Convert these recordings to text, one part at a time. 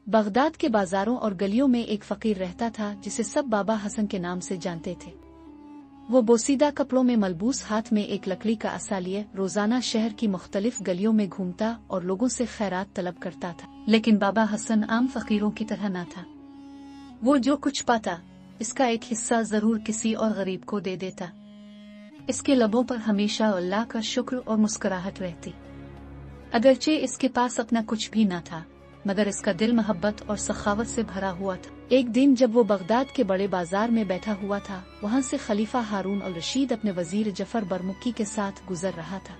Baghdad के बाजारों और गलियों में एक फकीर रहता था जिसे सब बाबा हसन के नाम से जानते थे। वो बोसीदा कपड़ों में मलबूस, हाथ में एक लकड़ी का असा लिए रोजाना शहर की मुख्तलिफ गलियों में घूमता और लोगों से खैरात तलब करता था। लेकिन बाबा हसन आम फकीरों की तरह न था। वो जो कुछ पाता इसका एक हिस्सा जरूर किसी और गरीब को दे देता। इसके लबों पर हमेशा अल्लाह का शुक्र और मुस्कुराहट रहती। अगरचे इसके पास अपना कुछ भी न था, मगर इसका दिल मोहब्बत और सखावत से भरा हुआ था। एक दिन जब वो बगदाद के बड़े बाजार में बैठा हुआ था, वहाँ से खलीफा हारून अल रशीद अपने वजीर जफर बरमुकी के साथ गुजर रहा था।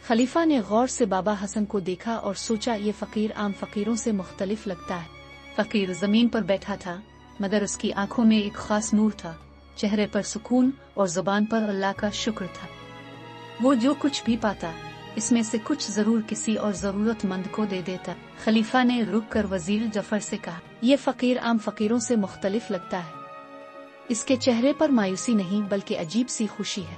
खलीफा ने गौर से बाबा हसन को देखा और सोचा, ये फकीर आम फकीरों से मुख्तलिफ लगता है। फकीर जमीन पर बैठा था, मगर उसकी आंखों में एक खास नूर था, चेहरे पर सुकून और जुबान पर अल्लाह का शुक्र था। वो जो कुछ भी पाता इसमें से कुछ जरूर किसी और जरूरतमंद को दे देता। खलीफा ने रुक कर वजीर जफर से कहा, ये फकीर आम फकीरों से मुख्तलिफ लगता है। इसके चेहरे पर मायूसी नहीं बल्कि अजीब सी खुशी है।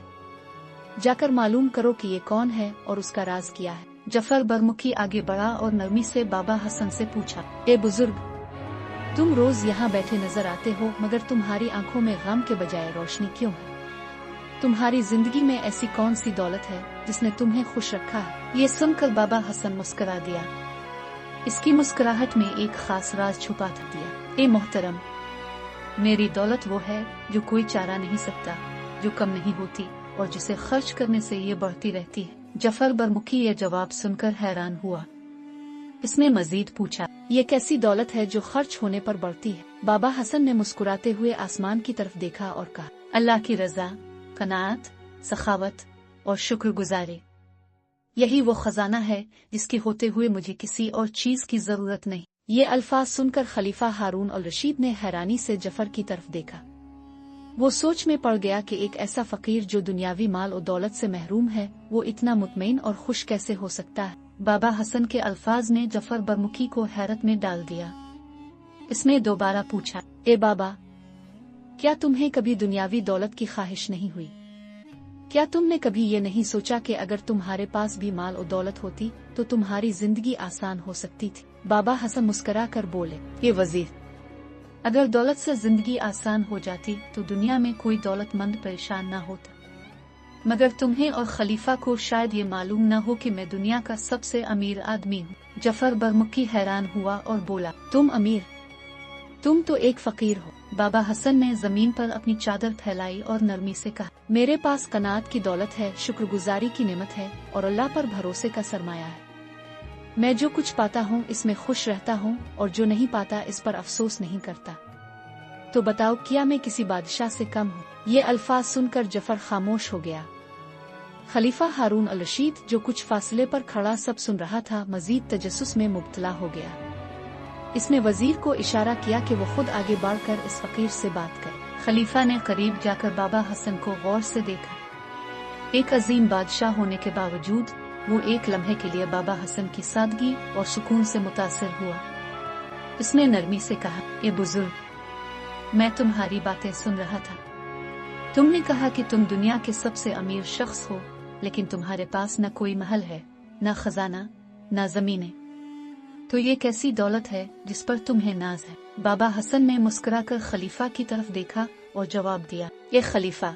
जाकर मालूम करो कि ये कौन है और उसका राज क्या है। जफर बरमुकी आगे बढ़ा और नरमी से बाबा हसन से पूछा, ए बुजुर्ग, तुम रोज यहाँ बैठे नजर आते हो, मगर तुम्हारी आंखों में गम के बजाय रोशनी क्यों है? तुम्हारी जिंदगी में ऐसी कौन सी दौलत है जिसने तुम्हें खुश रखा है? ये सुनकर बाबा हसन मुस्कुरा दिया। इसकी मुस्कुराहट में एक खास राज छुपा दिया। ए मोहतरम, मेरी दौलत वो है जो कोई चारा नहीं सकता, जो कम नहीं होती और जिसे खर्च करने से ये बढ़ती रहती है। जफर बरमुकी ये जवाब सुनकर हैरान हुआ। इसने मजीद पूछा, ये कैसी दौलत है जो खर्च होने पर बढ़ती है? बाबा हसन ने मुस्कुराते हुए आसमान की तरफ देखा और कहा, अल्लाह की रजा, कनात, सखावत और शुक्रगुजारी, यही वो खजाना है जिसके होते हुए मुझे किसी और चीज की जरूरत नहीं। ये अल्फाज सुनकर खलीफा हारून अल रशीद ने हैरानी से जफर की तरफ देखा। वो सोच में पड़ गया कि एक ऐसा फकीर जो दुनियावी माल और दौलत से महरूम है, वो इतना मुतमईन और खुश कैसे हो सकता है। बाबा हसन के अल्फाज ने जफर बरमुकी को हैरत में डाल दिया। इसने दोबारा पूछा, ए बाबा, क्या तुम्हें कभी दुनियावी दौलत की ख्वाहिश नहीं हुई? क्या तुमने कभी ये नहीं सोचा कि अगर तुम्हारे पास भी माल और दौलत होती तो तुम्हारी जिंदगी आसान हो सकती थी? बाबा हसन मुस्कुरा कर बोले, ये वजीर, अगर दौलत से जिंदगी आसान हो जाती तो दुनिया में कोई दौलतमंद परेशान न होता। मगर तुम्हें और खलीफा को शायद ये मालूम न हो कि मैं दुनिया का सबसे अमीर आदमी हूँ। जफर बरमुकी हैरान हुआ और बोला, तुम अमीर? तुम तो एक फकीर हो। बाबा हसन ने जमीन पर अपनी चादर फैलाई और नरमी से कहा, मेरे पास कनात की दौलत है, शुक्रगुजारी की नेमत है और अल्लाह पर भरोसे का सरमाया है। मैं जो कुछ पाता हूँ इसमें खुश रहता हूँ और जो नहीं पाता इस पर अफसोस नहीं करता। तो बताओ, क्या मैं किसी बादशाह से कम हूँ? ये अल्फाज सुनकर जफर खामोश हो गया। खलीफा हारून अल रशीद, जो कुछ फासले पर खड़ा सब सुन रहा था, मजीद तजस्सुस में मुब्तला हो गया। इसने वजीर को इशारा किया कि वो खुद आगे बढ़कर इस फकीर से बात करे। खलीफा ने करीब जाकर बाबा हसन को गौर से देखा। एक अजीम बादशाह होने के बावजूद वो एक लम्हे के लिए बाबा हसन की सादगी और सुकून से मुतासिर हुआ। इसने नरमी से कहा, ए बुजुर्ग, मैं तुम्हारी बातें सुन रहा था। तुमने कहा कि तुम दुनिया के सबसे अमीर शख्स हो, लेकिन तुम्हारे पास न कोई महल है, न खजाना, न जमीनें। तो ये कैसी दौलत है जिस पर तुम्हें नाज है? बाबा हसन ने मुस्कुराकर खलीफा की तरफ देखा और जवाब दिया, ये खलीफा,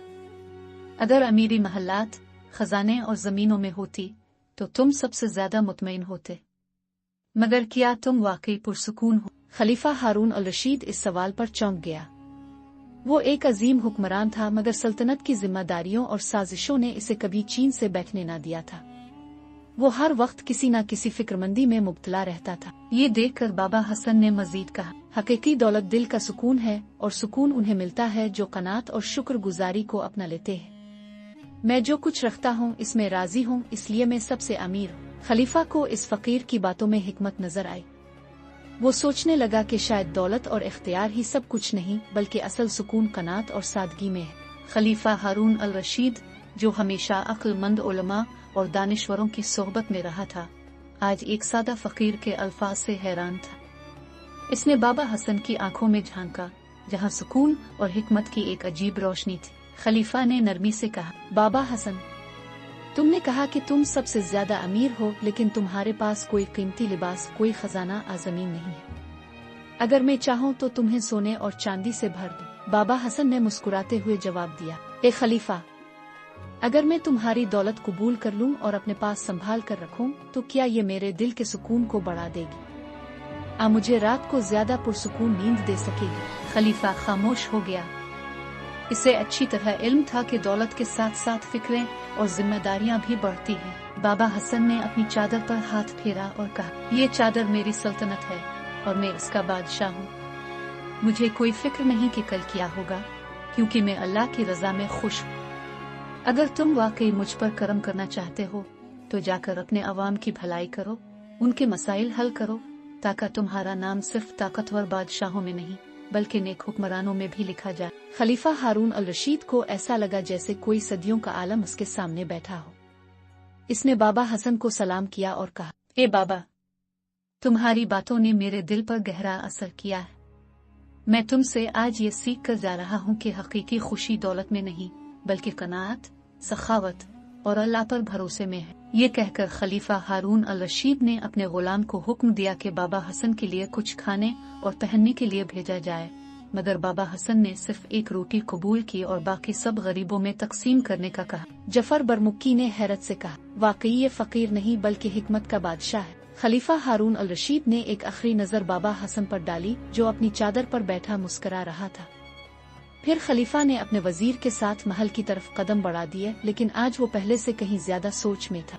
अगर अमीरी महलात, खजाने और जमीनों में होती तो तुम सबसे ज्यादा मुतमईन होते, मगर क्या तुम वाकई पुरसुकून हो? खलीफा हारून अल रशीद इस सवाल पर चौंक गया। वो एक अजीम हुक्मरान था, मगर सल्तनत की जिम्मेदारियों और साजिशों ने इसे कभी चैन से बैठने न दिया था। वो हर वक्त किसी न किसी फिक्रमंदी में मुब्तला रहता था। ये देखकर बाबा हसन ने मजीद कहा, हकीकी दौलत दिल का सुकून है और सुकून उन्हें मिलता है जो कनात और शुक्रगुजारी को अपना लेते हैं। मैं जो कुछ रखता हूँ इसमें राजी हूँ, इसलिए मैं सबसे अमीर हूँ। खलीफा को इस फकीर की बातों में हिकमत नजर आई। वो सोचने लगा कि शायद दौलत और इख्तियार ही सब कुछ नहीं, बल्कि असल सुकून कनात और सादगी में है। खलीफा हारून अल रशीद, जो हमेशा अक्लमंद उलमा और दानिश्वरों की सोहबत में रहा था, आज एक सादा फकीर के अल्फाज से हैरान था। इसने बाबा हसन की आंखों में झांका, जहां सुकून और हिकमत की एक अजीब रोशनी थी। खलीफा ने नरमी से कहा, बाबा हसन, तुमने कहा कि तुम सबसे ज्यादा अमीर हो, लेकिन तुम्हारे पास कोई कीमती लिबास, कोई खजाना आ जमीन नहीं है। अगर मैं चाहूँ तो तुम्हें सोने और चांदी से भर दूं। बाबा हसन ने मुस्कुराते हुए जवाब दिया, ए खलीफा, अगर मैं तुम्हारी दौलत कबूल कर लूं और अपने पास संभाल कर रखूं तो क्या ये मेरे दिल के सुकून को बढ़ा देगी? मुझे रात को ज्यादा पुरसुकून नींद दे सकेगी। खलीफा खामोश हो गया। इसे अच्छी तरह इल्म था कि दौलत के साथ साथ फिक्रें और जिम्मेदारियां भी बढ़ती हैं। बाबा हसन ने अपनी चादर पर हाथ फेरा और कहा, ये चादर मेरी सल्तनत है और मैं इसका बादशाह हूँ। मुझे कोई फिक्र नहीं कि कल क्या होगा, क्योंकि मैं अल्लाह की रजा में खुश हूँ। अगर तुम वाकई मुझ पर करम करना चाहते हो तो जाकर अपने अवाम की भलाई करो, उनके मसाइल हल करो, ताकि तुम्हारा नाम सिर्फ ताकतवर बादशाहों में नहीं बल्कि नेक हुक्मरानों में भी लिखा जाए। खलीफा हारून अल रशीद को ऐसा लगा जैसे कोई सदियों का आलम उसके सामने बैठा हो। इसने बाबा हसन को सलाम किया और कहा, ए बाबा, तुम्हारी बातों ने मेरे दिल पर गहरा असर किया है। मैं तुमसे आज ये सीख कर जा रहा हूँ कि हकीकी खुशी दौलत में नहीं बल्कि कनाअत, सखावत और अल्लाह पर भरोसे में है। ये कहकर खलीफा हारून अल रशीद ने अपने गुलाम को हुक्म दिया कि बाबा हसन के लिए कुछ खाने और पहनने के लिए भेजा जाए, मगर बाबा हसन ने सिर्फ एक रोटी कबूल की और बाकी सब गरीबों में तकसीम करने का कहा। जफर बरमुक्की ने हैरत से कहा, वाकई ये फकीर नहीं बल्कि हिकमत का बादशाह है। खलीफा हारून अल रशीद ने एक आखिरी नजर बाबा हसन पर डाली जो अपनी चादर पर बैठा मुस्करा रहा था। फिर खलीफा ने अपने वजीर के साथ महल की तरफ कदम बढ़ा दिए, लेकिन आज वो पहले से कहीं ज्यादा सोच में था।